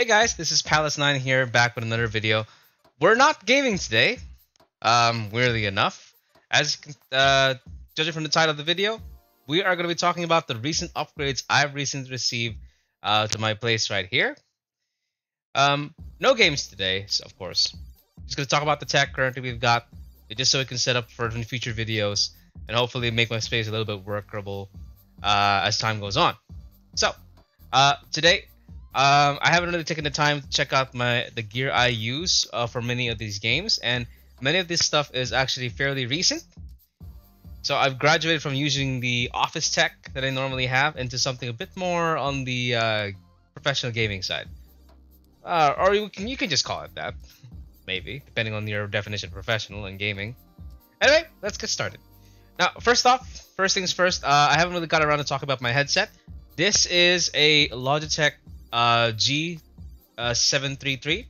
Hey guys, this is Palace9 here, back with another video. We're not gaming today, weirdly enough. As you can, judging from the title of the video, we are going to be talking about the recent upgrades I've recently received to my place right here. No games today, of course. Just going to talk about the tech currently we've got, just so we can set up for future videos and hopefully make my space a little bit workable as time goes on. So, today, I haven't really taken the time to check out the gear I use for many of these games, and many of this stuff is actually fairly recent. So I've graduated from using the office tech that I normally have into something a bit more on the professional gaming side, or you can just call it that, maybe, depending on your definition of professional and gaming. Anyway, let's get started. Now, first things first. I haven't really got around to talk about my headset. This is a Logitech G613.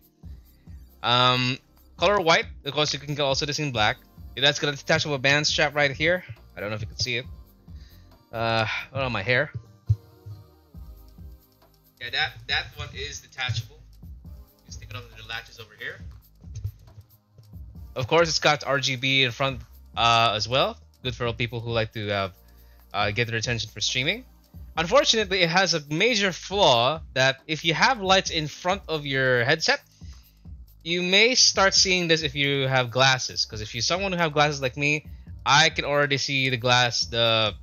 Color white. Of course, you can also this in black. That's got a detachable band strap right here. I don't know if you can see it. On my hair. Yeah, that one is detachable. You stick it on the latches over here. Of course, it's got RGB in front as well. Good for all people who like to get their attention for streaming. Unfortunately, it has a major flaw that if you have lights in front of your headset, you may start seeing this if you have glasses. Because if you're someone who have glasses like me, I can already see the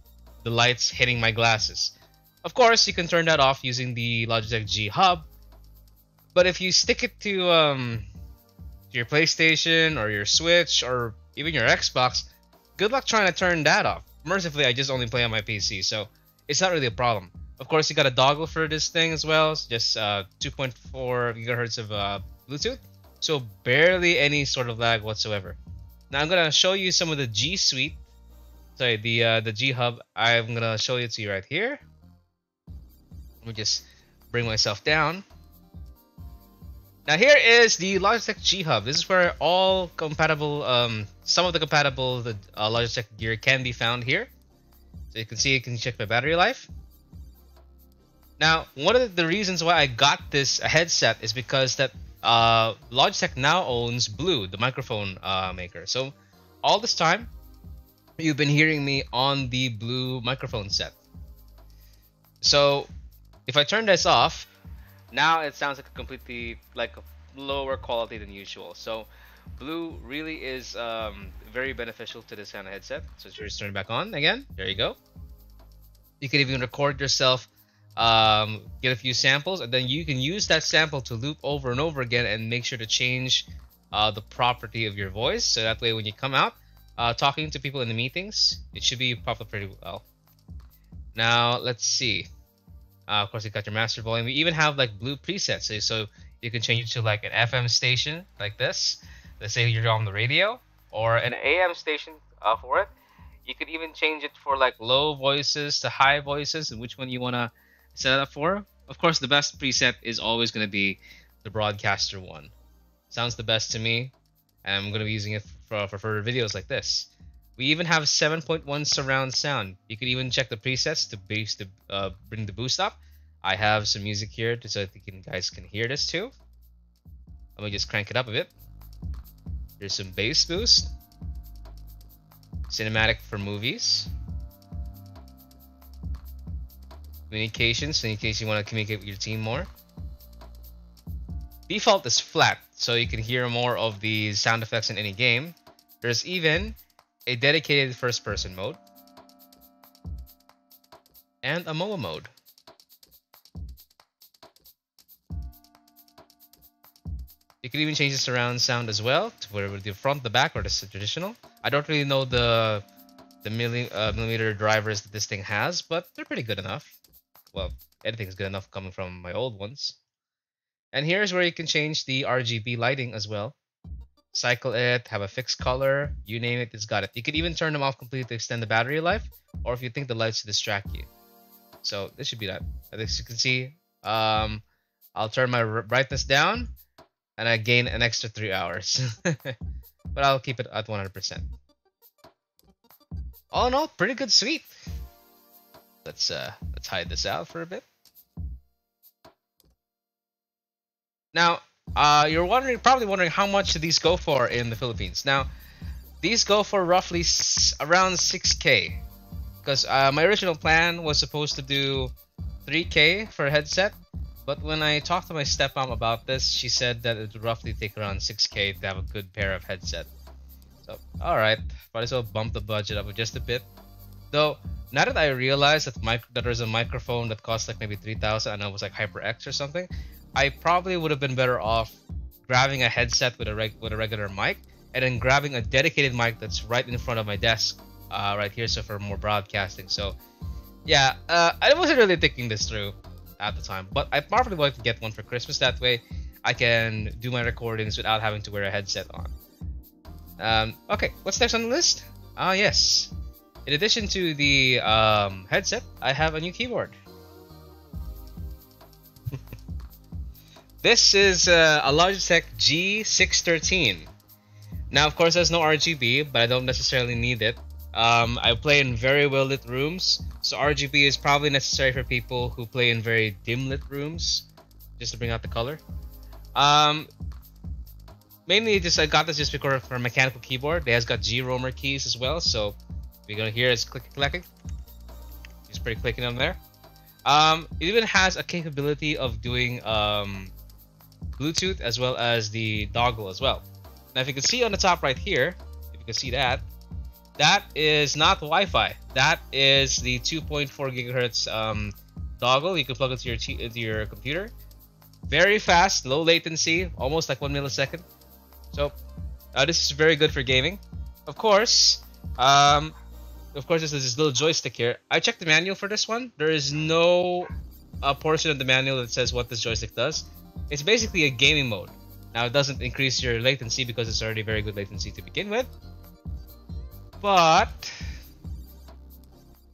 lights hitting my glasses. Of course, you can turn that off using the Logitech G Hub. But if you stick it to your PlayStation or your Switch or even your Xbox, good luck trying to turn that off. Mercifully, I just only play on my PC, so it's not really a problem. Of course, you got a dongle for this thing as well. It's just 2.4 gigahertz of Bluetooth, so barely any sort of lag whatsoever. Now I'm gonna show you some of the G Suite. Sorry, the G Hub. I'm gonna show it to you right here. Let me just bring myself down. Now here is the Logitech G Hub. This is where all compatible, some of the compatible Logitech gear can be found here. So you can check my battery life. Now, one of the reasons why I got this headset is because that Logitech now owns Blue, the microphone maker. So all this time, you've been hearing me on the Blue microphone set. So if I turn this off, now it sounds like a completely lower quality than usual. So Blue really is very beneficial to this kind of headset. So just turn it back on again. There you go. You can even record yourself, get a few samples, and then you can use that sample to loop over and over again and make sure to change the property of your voice. So that way when you come out talking to people in the meetings, it should be popped up pretty well. Now let's see. Of course, you got your master volume. We even have Blue presets, so you can change it to an FM station like this. Let's say you're on the radio, or an AM station for it. You could even change it for low voices to high voices, and which one you want to set it up for. Of course, the best preset is always going to be the broadcaster one. Sounds the best to me, and I'm going to be using it for further videos like this. We even have 7.1 surround sound. You could even check the presets to bring the boost up. I have some music here so that you guys can hear this too. Let me just crank it up a bit. There's some bass boost. Cinematic for movies. Communications, in case you want to communicate with your team more. Default is flat, so you can hear more of the sound effects in any game. There's even a dedicated first-person mode and a MOA mode. You can even change the surround sound as well to whether the front, the back, or the traditional. I don't really know the millimeter drivers that this thing has, but they're pretty good enough. Well, anything's good enough coming from my old ones. And here's where you can change the RGB lighting as well. Cycle it, have a fixed color, you name it, it's got it. You can even turn them off completely to extend the battery life, or if you think the lights distract you. So this should be that. As you can see, I'll turn my brightness down, and I gain an extra 3 hours. But I'll keep it at 100%. All in all, pretty good suite. Let's hide this out for a bit. Now, you're probably wondering how much do these go for in the Philippines. Now, these go for roughly around 6K. Because my original plan was supposed to do 3K for a headset. But when I talked to my stepmom about this, she said that it would roughly take around 6K to have a good pair of headset. So, alright, might as well bump the budget up just a bit. Though, now that I realized that there's a microphone that costs like maybe 3,000 and I was like HyperX or something, I probably would have been better off grabbing a headset with a regular mic and then grabbing a dedicated mic that's right in front of my desk, right here, so for more broadcasting. So, yeah, I wasn't really thinking this through at the time, but I probably want to get one for Christmas. That way, I can do my recordings without having to wear a headset on. Okay, what's next on the list? Ah, yes. In addition to the headset, I have a new keyboard. This is a Logitech G613. Now, of course, there's no RGB, but I don't necessarily need it. I play in very well lit rooms, so RGB is probably necessary for people who play in very dim lit rooms, just to bring out the color. Mainly, I got this just because for a mechanical keyboard. It has got G-roamer keys as well, so you're gonna hear it's clicking. It's pretty clicking on there. It even has a capability of doing Bluetooth as well as the dongle as well. Now, if you can see on the top right here, if you can see that, that is not Wi-Fi. That is the 2.4 gigahertz dongle. You can plug it into your computer. Very fast, low latency, almost like 1 millisecond. So this is very good for gaming. Of course, there's this little joystick here. I checked the manual for this one. There is no portion of the manual that says what this joystick does. It's basically a gaming mode. Now, it doesn't increase your latency because it's already very good latency to begin with. But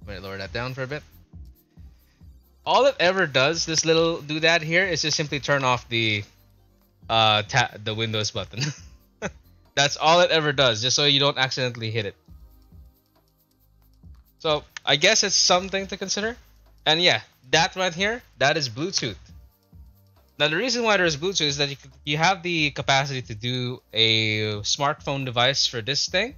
I'm gonna lower that down for a bit. All it ever does, this little doodad here, is just simply turn off the Windows button. That's all it ever does, just so you don't accidentally hit it. So I guess it's something to consider. And yeah, that right here, that is Bluetooth. Now, the reason why there's Bluetooth is that you have the capacity to do a smartphone device for this thing.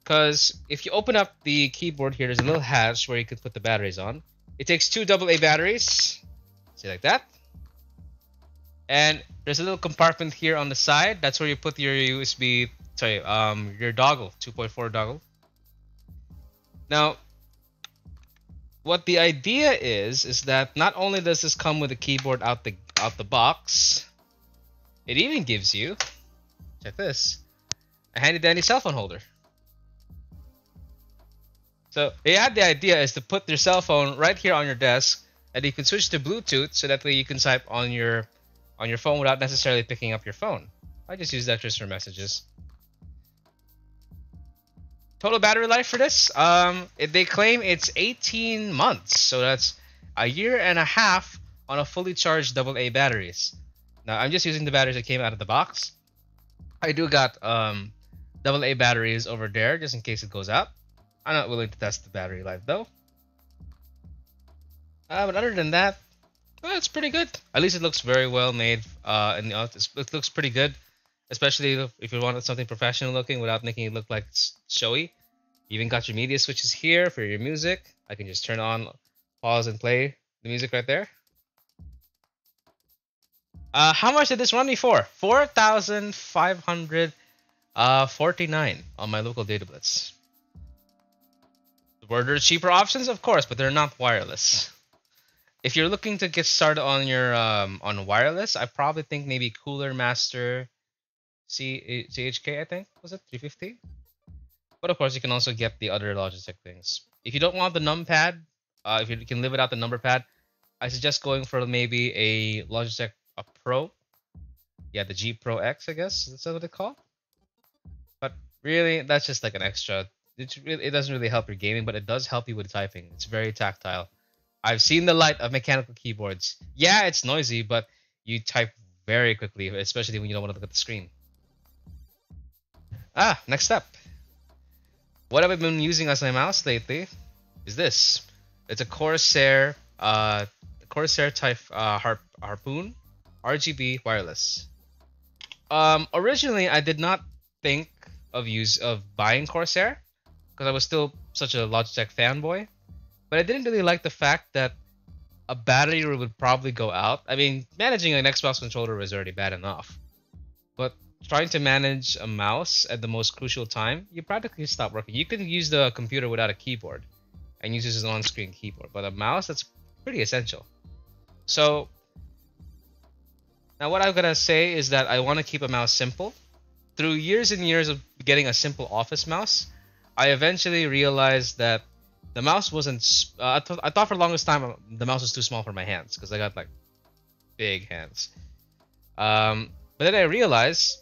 Because if you open up the keyboard here, there's a little hatch where you can put the batteries on. It takes 2 AA batteries. See, like that. And there's a little compartment here on the side. That's where you put your your dongle, 2.4 dongle. Now, what the idea is that not only does this come with a keyboard out the box, it even gives you, check this, a handy dandy cell phone holder. So the idea is to put your cell phone right here on your desk, and you can switch to Bluetooth, so that way you can type on your phone without necessarily picking up your phone. I just use that just for messages. Total battery life for this, they claim it's 18 months, so that's a year and a half on a fully charged AA batteries. Now, I'm just using the batteries that came out of the box. I do got AA batteries over there just in case it goes out. I'm not willing to test the battery life though. But other than that, well, it's pretty good. At least it looks very well made. It looks pretty good. Especially if you wanted something professional looking without making it look like it's showy. You even got your media switches here for your music. I can just turn on, pause, and play the music right there. How much did this run me for? 4,549 on my local data blitz. Were there cheaper options? Of course, but they're not wireless. If you're looking to get started on your on wireless, I probably think maybe Cooler Master CHK, I think, was it 350? But of course, you can also get the other Logitech things. If you don't want the numpad, if you can live without the number pad, I suggest going for maybe a Logitech Pro. Yeah, the G Pro X, I guess that's what it's called. But really, that's just like an extra. It doesn't really help your gaming, but it does help you with typing. It's very tactile. I've seen the light of mechanical keyboards. Yeah, it's noisy, but you type very quickly, especially when you don't want to look at the screen. Next up. What I've been using as my mouse lately is this. It's a Corsair type Harpoon. RGB wireless. Originally I did not think of buying Corsair because I was still such a Logitech fanboy, but I didn't really like the fact that a battery would probably go out. I mean, managing an Xbox controller was already bad enough, but trying to manage a mouse at the most crucial time, you practically stop working. You can use the computer without a keyboard and use this as an on-screen keyboard, but a mouse, that's pretty essential. So now what I'm gonna say is that I want to keep a mouse simple. Through years and years of getting a simple office mouse, I eventually realized that the mouse wasn't. I thought for the longest time the mouse was too small for my hands because I got like big hands. But then I realized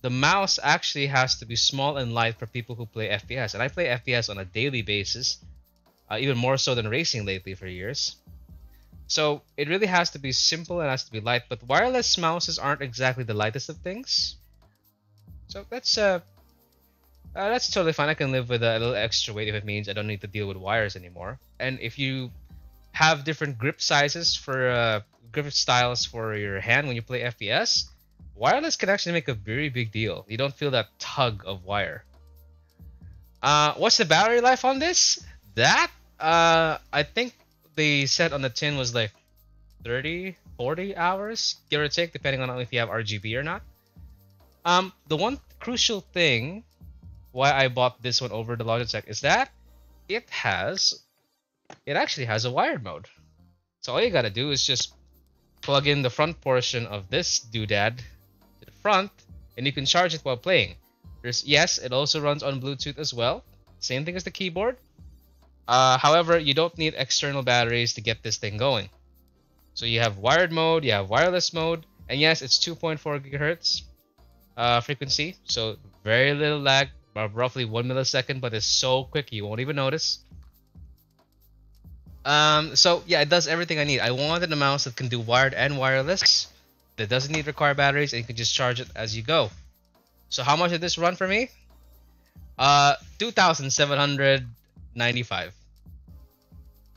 the mouse actually has to be small and light for people who play FPS, and I play FPS on a daily basis, even more so than racing lately for years. So it really has to be simple and has to be light. But wireless mouses aren't exactly the lightest of things. So that's totally fine. I can live with a little extra weight if it means I don't need to deal with wires anymore. And if you have different grip sizes for grip styles for your hand when you play FPS, wireless can actually make a very big deal. You don't feel that tug of wire. What's the battery life on this? That I think they said on the tin was like 30, 40 hours, give or take, depending on if you have RGB or not. The one crucial thing why I bought this one over the Logitech is that it actually has a wired mode. So all you gotta do is just plug in the front portion of this doodad to the front, and you can charge it while playing. Yes, it also runs on Bluetooth as well. Same thing as the keyboard. However, you don't need external batteries to get this thing going. So you have wired mode, you have wireless mode, and yes, it's 2.4 gigahertz frequency, so very little lag, roughly 1 millisecond, but it's so quick you won't even notice. So yeah, it does everything I need. I wanted a mouse that can do wired and wireless, that doesn't require batteries, and you can just charge it as you go. So how much did this run for me? 2,795.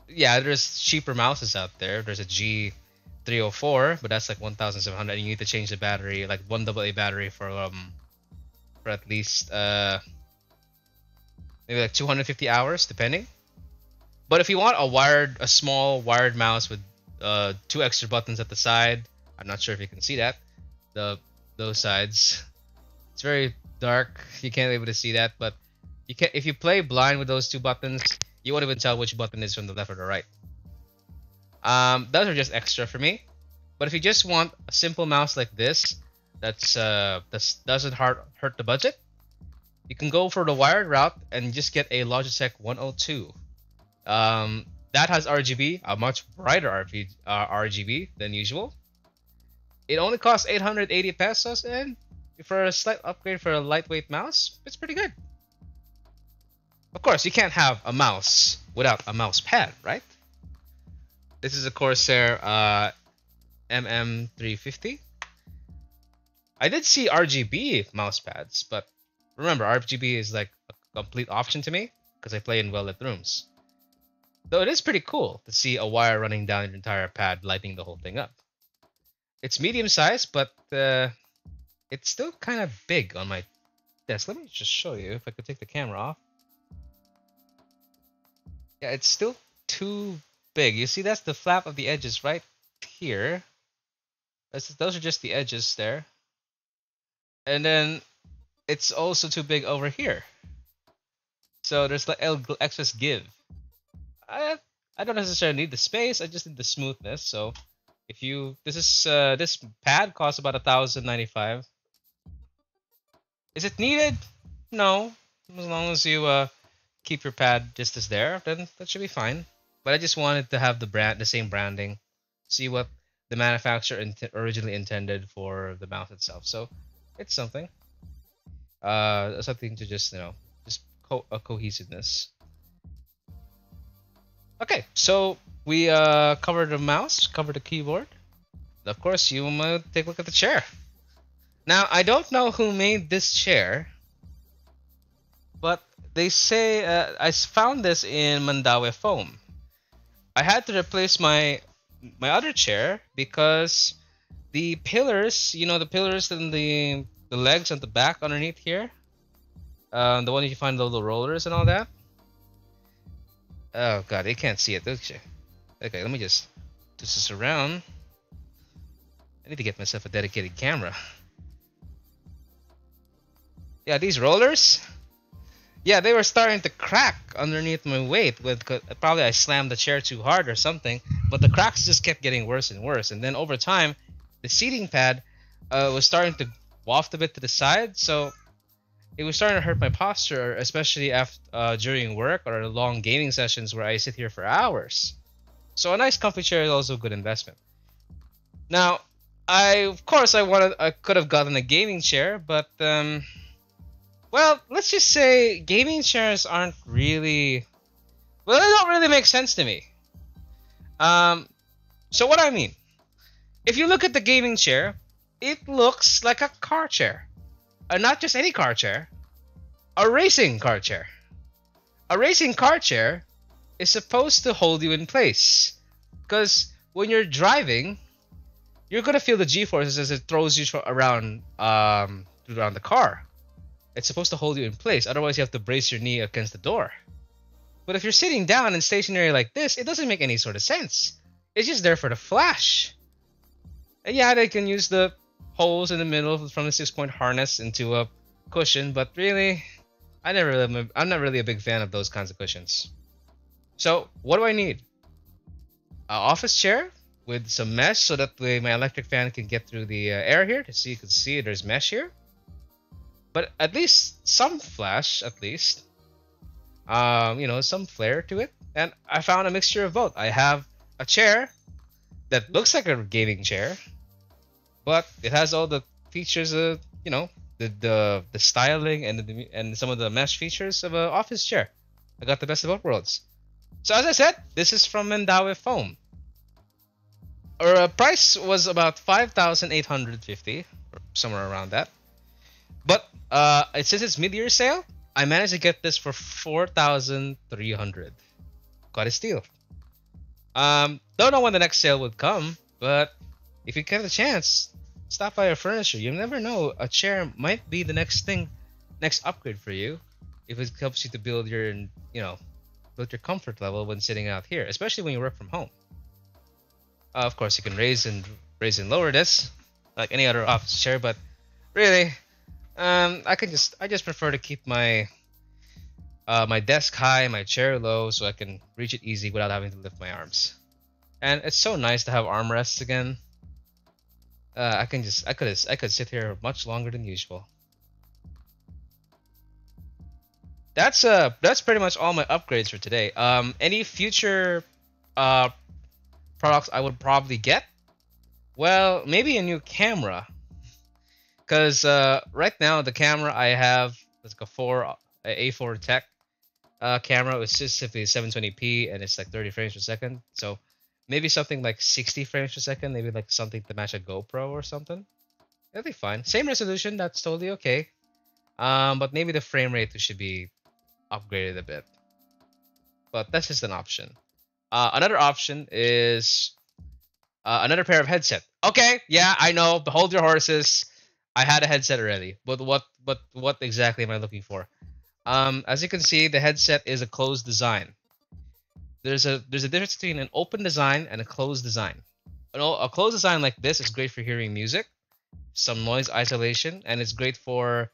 Yeah, there's cheaper mouses out there. There's a G304, but that's like 1,700, and you need to change the battery, like one AA battery for at least maybe like 250 hours, depending. But if you want a small wired mouse with 2 extra buttons at the side, I'm not sure if you can see that, those sides. It's very dark. You can't be able to see that, but you can. If you play blind with those 2 buttons, you won't even tell which button is from the left or the right. Those are just extra for me. But if you just want a simple mouse like this, that doesn't hurt the budget, you can go for the wired route and just get a Logitech 102. That has RGB, a much brighter RGB than usual. It only costs 880 pesos, and for a slight upgrade for a lightweight mouse, it's pretty good. Of course, you can't have a mouse without a mouse pad, right? This is a Corsair MM350. I did see RGB mouse pads, but remember, RGB is like a complete option to me because I play in well-lit rooms. Though it is pretty cool to see a wire running down your entire pad, lighting the whole thing up. It's medium sized, but it's still kind of big on my desk. Let me just show you if I could take the camera off. Yeah, it's still too big. You see, that's the flap of the edges right here. Those are just the edges there. And then it's also too big over here. So there's like excess give. I don't necessarily need the space. I just need the smoothness. So if this pad costs about 1,095. Is it needed? No. As long as you keep your pad just as there, then that should be fine. But I just wanted to have the same branding, see what the manufacturer originally intended for the mouse itself. So it's something. Something to just a cohesiveness. Okay, so we covered the mouse, covered the keyboard. Of course, you might take a look at the chair. Now, I don't know who made this chair, but they say I found this in Mandaue Foam. I had to replace my other chair because The pillars, you know, the pillars and the legs and the back underneath here, the one that you find the little rollers and all that. Oh god, they can't see it. Okay, okay, let me just twist this around. I need to get myself a dedicated camera. Yeah, these rollers. Yeah, they were starting to crack underneath my weight. With probably I slammed the chair too hard or something, but the cracks just kept getting worse and worse. And then over time, the seating pad was starting to waft a bit to the side, so it was starting to hurt my posture, especially after during work or long gaming sessions where I sit here for hours. So a nice comfy chair is also a good investment. Now, of course I could have gotten a gaming chair, but well, let's just say gaming chairs aren't really, well, they don't really make sense to me. So what I mean, if you look at the gaming chair, it looks like a car chair. Not just any car chair, a racing car chair. A racing car chair is supposed to hold you in place. Because when you're driving, you're going to feel the G-forces as it throws you around the car. It's supposed to hold you in place, otherwise you have to brace your knee against the door. But if you're sitting down and stationary like this, it doesn't make any sort of sense. It's just there for the flash. And yeah, they can use the holes in the middle from the 6-point harness into a cushion, but really, I'm not really a big fan of those kinds of cushions. So, what do I need? An office chair with some mesh so that my electric fan can get through the air here. You can see there's mesh here. But at least some flash, at least. You know, some flair to it. And I found a mixture of both. I have a chair that looks like a gaming chair, but it has all the features of, you know, the styling and some of the mesh features of an office chair. I got the best of both worlds. So as I said, this is from Mandaue Foam. Our price was about 5,850, or somewhere around that. But since it's mid-year sale, I managed to get this for 4,300. Quite a steal. Don't know when the next sale would come, but if you get a chance, stop by our furniture. You never know, a chair might be the next upgrade for you, if it helps you to build your, build your comfort level when sitting out here, especially when you work from home. Of course, you can raise and lower this like any other office chair, but really, I just prefer to keep my my desk high, my chair low, so I can reach it easy without having to lift my arms. And it's so nice to have armrests again. I could sit here much longer than usual. That's pretty much all my upgrades for today. Any future products I would probably get? Well, maybe a new camera. Because right now the camera I have is like a A4 Tech camera. It's just simply 720p and it's like 30 frames per second. So maybe something like 60 frames per second. Maybe like something to match a GoPro or something. That'll be fine. Same resolution. That's totally okay. But maybe the frame rate should be upgraded a bit. But that's just an option. Another option is another pair of headset. Okay, yeah, I know. Hold your horses. I had a headset already, but what exactly am I looking for? As you can see, the headset is a closed design. There's a difference between an open design and a closed design. A closed design like this is great for hearing music, some noise isolation, and it's great for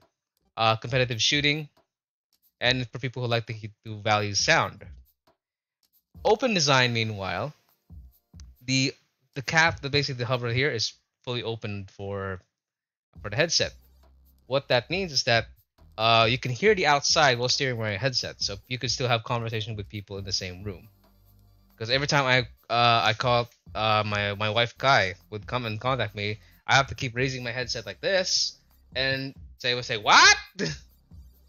competitive shooting, and for people who like to value sound. Open design, meanwhile, the cap, basically the hub right here, is fully open for the headset. What that means is that you can hear the outside while still wearing a headset, so you can still have conversation with people in the same room. Because every time I call my wife Kai would come and contact me, I have to keep raising my headset like this and say what?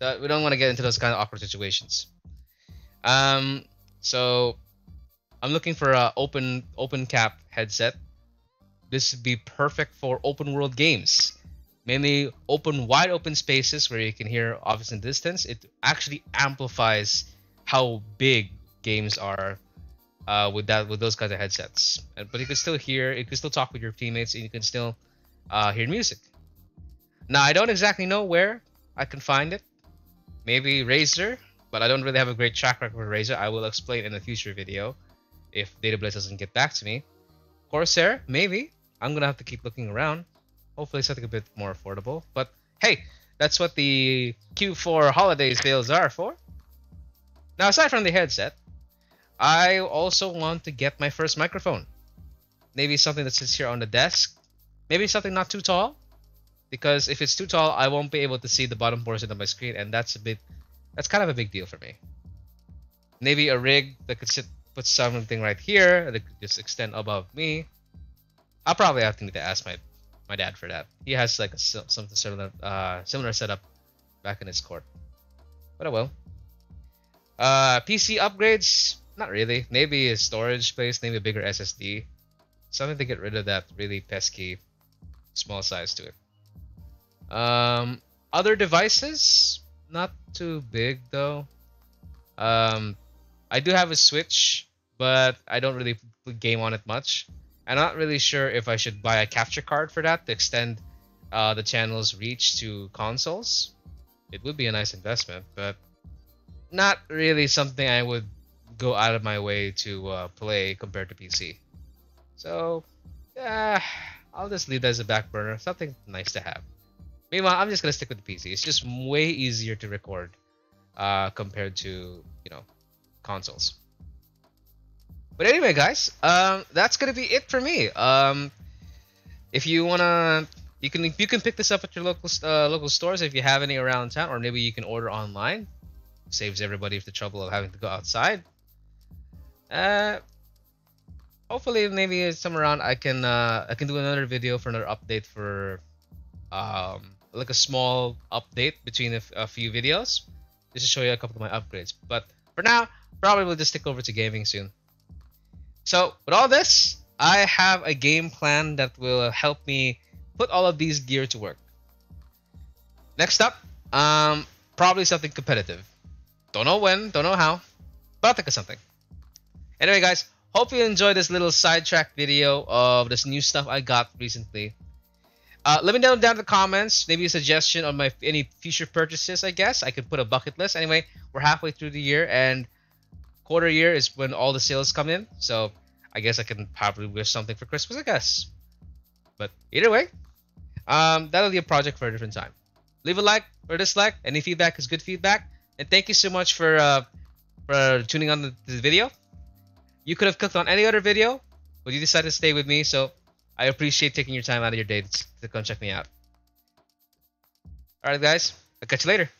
So we don't want to get into those kind of awkward situations. So I'm looking for a open cap headset. This would be perfect for open world games. Mainly wide open spaces where you can hear obvious and distance. It actually amplifies how big games are with those kinds of headsets. But you can still hear, you can still talk with your teammates, and you can still hear music. Now I don't exactly know where I can find it. Maybe Razer, but I don't really have a great track record with Razer. I will explain in a future video if Database doesn't get back to me. Corsair, maybe. I'm gonna have to keep looking around. Hopefully something a bit more affordable. But hey, that's what the Q4 holiday sales are for. Now aside from the headset, I also want to get my first microphone. Maybe something that sits here on the desk. Maybe something not too tall. Because if it's too tall, I won't be able to see the bottom portion of my screen, and that's kind of a big deal for me. Maybe a rig that could put something right here that could just extend above me. I'll probably have to need to ask my dad for that. He has like something similar setup back in his court. But I will. PC upgrades? Not really. Maybe a storage space, maybe a bigger SSD. Something to get rid of that really pesky small size to it. Other devices, not too big though. I do have a Switch, but I don't really game on it much. I'm not really sure if I should buy a capture card for that to extend the channel's reach to consoles. It would be a nice investment, but not really something I would go out of my way to play compared to PC. So, yeah, I'll just leave that as a back burner. Something nice to have. Meanwhile, I'm just gonna stick with the PC. It's just way easier to record compared to, you know, consoles. But anyway, guys, that's gonna be it for me. If you wanna, you can pick this up at your local stores if you have any around town, or maybe you can order online. Saves everybody the trouble of having to go outside. Hopefully, maybe some around I can do another video for another update for like a small update between a few videos, just to show you a couple of my upgrades. But for now, probably we'll just stick over to gaming soon. So with all this, I have a game plan that will help me put all of these gear to work. Next up, probably something competitive. Don't know when, don't know how, but I'll think of something. Anyway, guys, hope you enjoyed this little sidetrack video of this new stuff I got recently. Let me know down in the comments, maybe a suggestion on any future purchases. I guess I could put a bucket list. Anyway, we're halfway through the year, and quarter year is when all the sales come in. So I guess I can probably wish something for Christmas, I guess. But either way, that'll be a project for a different time. Leave a like or dislike. Any feedback is good feedback. And thank you so much for tuning on to the video. You could have clicked on any other video, but you decided to stay with me, so I appreciate taking your time out of your day to come check me out. Alright guys, I'll catch you later.